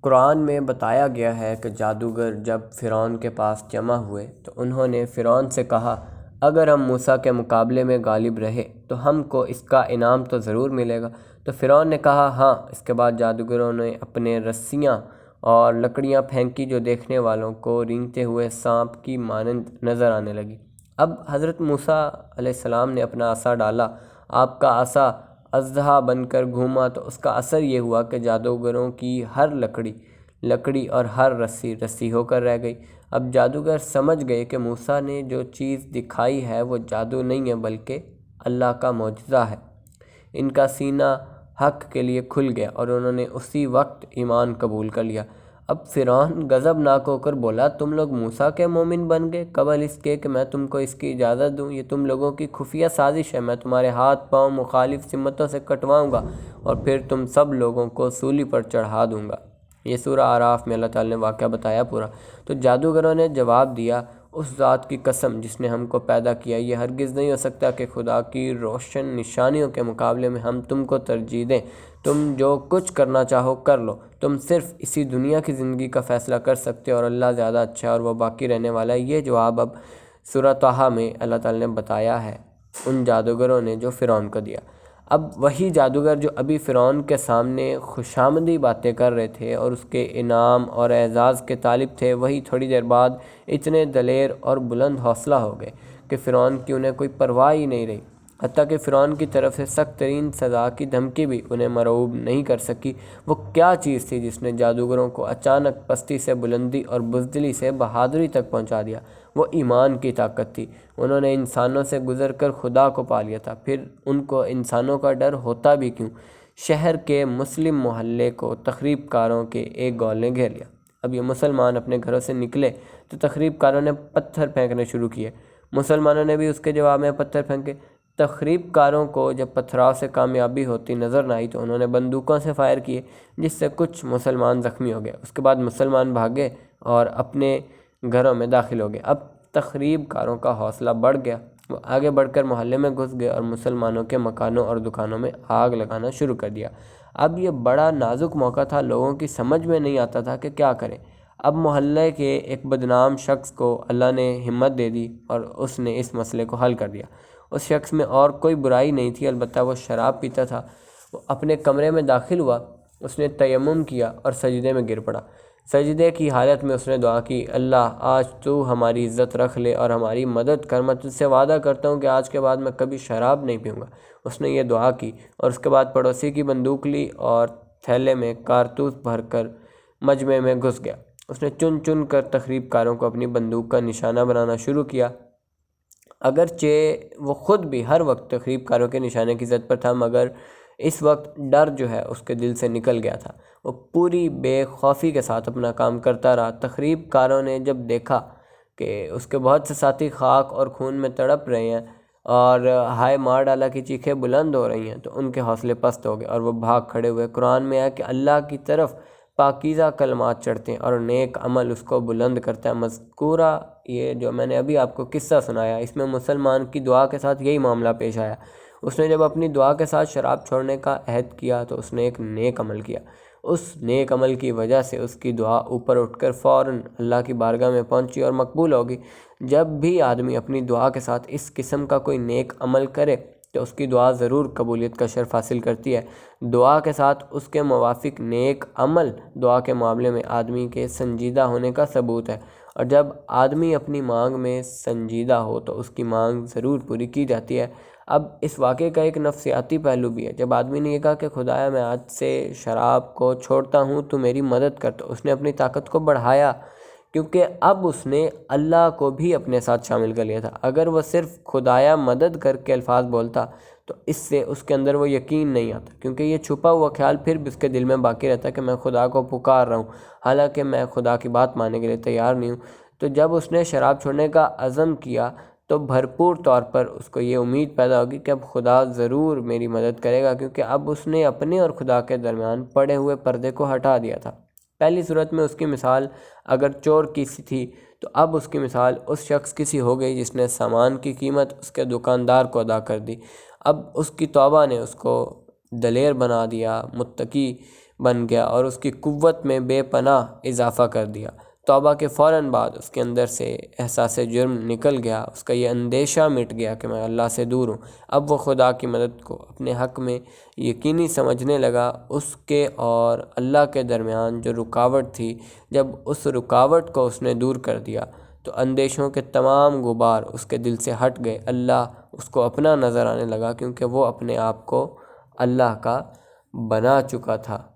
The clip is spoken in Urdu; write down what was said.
قرآن میں بتایا گیا ہے کہ جادوگر جب فرعون کے پاس جمع ہوئے تو انہوں نے فرعون سے کہا، اگر ہم موسیٰ کے مقابلے میں غالب رہے تو ہم کو اس کا انعام تو ضرور ملے گا۔ تو فرعون نے کہا ہاں۔ اس کے بعد جادوگروں نے اپنے رسیاں اور لکڑیاں پھینکی جو دیکھنے والوں کو رینگتے ہوئے سانپ کی مانند نظر آنے لگی۔ اب حضرت موسیٰ علیہ السلام نے اپنا عصا ڈالا، آپ کا عصا اژدہا بن کر گھوما تو اس کا اثر یہ ہوا کہ جادوگروں کی ہر لکڑی اور ہر رسی ہو کر رہ گئی۔ اب جادوگر سمجھ گئے کہ موسیٰ نے جو چیز دکھائی ہے وہ جادو نہیں ہے بلکہ اللہ کا معجزہ ہے۔ ان کا سینہ حق کے لیے کھل گیا اور انہوں نے اسی وقت ایمان قبول کر لیا۔ اب فرعون غضبناک ہو کر بولا، تم لوگ موسیٰ کے مومن بن گئے قبل اس کے کہ میں تم کو اس کی اجازت دوں؟ یہ تم لوگوں کی خفیہ سازش ہے۔ میں تمہارے ہاتھ پاؤں مخالف سمتوں سے کٹواؤں گا اور پھر تم سب لوگوں کو سولی پر چڑھا دوں گا۔ یہ سورہ اعراف میں اللہ تعالیٰ نے واقعہ بتایا پورا۔ تو جادوگروں نے جواب دیا، اس ذات کی قسم جس نے ہم کو پیدا کیا، یہ ہرگز نہیں ہو سکتا کہ خدا کی روشن نشانیوں کے مقابلے میں ہم تم کو ترجیح دیں۔ تم جو کچھ کرنا چاہو کر لو، تم صرف اسی دنیا کی زندگی کا فیصلہ کر سکتے اور اللہ زیادہ اچھا ہے اور وہ باقی رہنے والا ہے۔ یہ جواب اب سورہ طٰہٰ میں اللہ تعالیٰ نے بتایا ہے ان جادوگروں نے جو فرعون کو دیا۔ اب وہی جادوگر جو ابھی فرعون کے سامنے خوشامدی باتیں کر رہے تھے اور اس کے انعام اور اعزاز کے طالب تھے، وہی تھوڑی دیر بعد اتنے دلیر اور بلند حوصلہ ہو گئے کہ فرعون کی انہیں کوئی پرواہ ہی نہیں رہی۔ حتیٰ کہ فرعون کی طرف سے سخت ترین سزا کی دھمکی بھی انہیں مرعوب نہیں کر سکی۔ وہ کیا چیز تھی جس نے جادوگروں کو اچانک پستی سے بلندی اور بزدلی سے بہادری تک پہنچا دیا؟ وہ ایمان کی طاقت تھی۔ انہوں نے انسانوں سے گزر کر خدا کو پا لیا تھا، پھر ان کو انسانوں کا ڈر ہوتا بھی کیوں؟ شہر کے مسلم محلے کو تخریب کاروں کے ایک گول نے گھیر لیا۔ اب یہ مسلمان اپنے گھروں سے نکلے تو تخریب کاروں نے پتھر پھینکنے شروع کیے۔ مسلمانوں نے بھی اس کے جواب میں پتھر پھینکے۔ تخریب کاروں کو جب پتھراؤ سے کامیابی ہوتی نظر نہ آئی تو انہوں نے بندوقوں سے فائر کیے، جس سے کچھ مسلمان زخمی ہو گئے۔ اس کے بعد مسلمان بھاگے اور اپنے گھروں میں داخل ہو گئے۔ اب تخریب کاروں کا حوصلہ بڑھ گیا۔ وہ آگے بڑھ کر محلے میں گھس گئے اور مسلمانوں کے مکانوں اور دکانوں میں آگ لگانا شروع کر دیا۔ اب یہ بڑا نازک موقع تھا، لوگوں کی سمجھ میں نہیں آتا تھا کہ کیا کریں۔ اب محلے کے ایک بدنام شخص کو اللہ نے ہمت دے دی اور اس نے اس مسئلے کو حل کر دیا۔ اس شخص میں اور کوئی برائی نہیں تھی، البتہ وہ شراب پیتا تھا۔ وہ اپنے کمرے میں داخل ہوا، اس نے تیمم کیا اور سجدے میں گر پڑا۔ سجدے کی حالت میں اس نے دعا کی، اللہ آج تو ہماری عزت رکھ لے اور ہماری مدد کر، میں تجھ سے وعدہ کرتا ہوں کہ آج کے بعد میں کبھی شراب نہیں پیوں گا۔ اس نے یہ دعا کی اور اس کے بعد پڑوسی کی بندوق لی اور تھیلے میں کارتوس بھر کر مجمع میں گھس گیا۔ اس نے چن چن کر تخریب کاروں کو اپنی بندوق کا نشانہ بنانا شروع کیا۔ اگرچہ وہ خود بھی ہر وقت تخریب کاروں کے نشانے کی زد پر تھا، مگر اس وقت ڈر جو ہے اس کے دل سے نکل گیا تھا۔ وہ پوری بے خوفی کے ساتھ اپنا کام کرتا رہا۔ تخریب کاروں نے جب دیکھا کہ اس کے بہت سے ساتھی خاک اور خون میں تڑپ رہے ہیں اور ہائے مار ڈالا کی چیخیں بلند ہو رہی ہیں تو ان کے حوصلے پست ہو گئے اور وہ بھاگ کھڑے ہوئے۔ قرآن میں ہے کہ اللہ کی طرف پاکیزہ کلمات چڑھتے ہیں اور نیک عمل اس کو بلند کرتا ہے۔ مذکورہ یہ جو میں نے ابھی آپ کو قصہ سنایا، اس میں مسلمان کی دعا کے ساتھ یہی معاملہ پیش آیا۔ اس نے جب اپنی دعا کے ساتھ شراب چھوڑنے کا عہد کیا تو اس نے ایک نیک عمل کیا۔ اس نیک عمل کی وجہ سے اس کی دعا اوپر اٹھ کر فوراً اللہ کی بارگاہ میں پہنچی اور مقبول ہوگی۔ جب بھی آدمی اپنی دعا کے ساتھ اس قسم کا کوئی نیک عمل کرے تو اس کی دعا ضرور قبولیت کا شرف حاصل کرتی ہے۔ دعا کے ساتھ اس کے موافق نیک عمل دعا کے معاملے میں آدمی کے سنجیدہ ہونے کا ثبوت ہے، اور جب آدمی اپنی مانگ میں سنجیدہ ہو تو اس کی مانگ ضرور پوری کی جاتی ہے۔ اب اس واقعے کا ایک نفسیاتی پہلو بھی ہے۔ جب آدمی نے یہ کہا کہ خدایا میں آج سے شراب کو چھوڑتا ہوں، تو میری مدد کر، تو اس نے اپنی طاقت کو بڑھایا، کیونکہ اب اس نے اللہ کو بھی اپنے ساتھ شامل کر لیا تھا۔ اگر وہ صرف خدایا مدد کر کے الفاظ بولتا تو اس سے اس کے اندر وہ یقین نہیں آتا، کیونکہ یہ چھپا ہوا خیال پھر بھی اس کے دل میں باقی رہتا ہے کہ میں خدا کو پکار رہا ہوں، حالانکہ میں خدا کی بات ماننے کے لیے تیار نہیں ہوں۔ تو جب اس نے شراب چھوڑنے کا عزم کیا تو بھرپور طور پر اس کو یہ امید پیدا ہوگی کہ اب خدا ضرور میری مدد کرے گا، کیونکہ اب اس نے اپنے اور خدا کے درمیان پڑے ہوئے پردے کو ہٹا دیا تھا۔ پہلی صورت میں اس کی مثال اگر چور کی سی تھی تو اب اس کی مثال اس شخص کی سی ہو گئی جس نے سامان کی قیمت اس کے دکاندار کو ادا کر دی۔ اب اس کی توبہ نے اس کو دلیر بنا دیا، متقی بن گیا اور اس کی قوت میں بے پناہ اضافہ کر دیا۔ توبہ کے فوراً بعد اس کے اندر سے احساس جرم نکل گیا، اس کا یہ اندیشہ مٹ گیا کہ میں اللہ سے دور ہوں۔ اب وہ خدا کی مدد کو اپنے حق میں یقینی سمجھنے لگا۔ اس کے اور اللہ کے درمیان جو رکاوٹ تھی، جب اس رکاوٹ کو اس نے دور کر دیا تو اندیشوں کے تمام غبار اس کے دل سے ہٹ گئے۔ اللہ اس کو اپنا نظر آنے لگا، کیونکہ وہ اپنے آپ کو اللہ کا بنا چکا تھا۔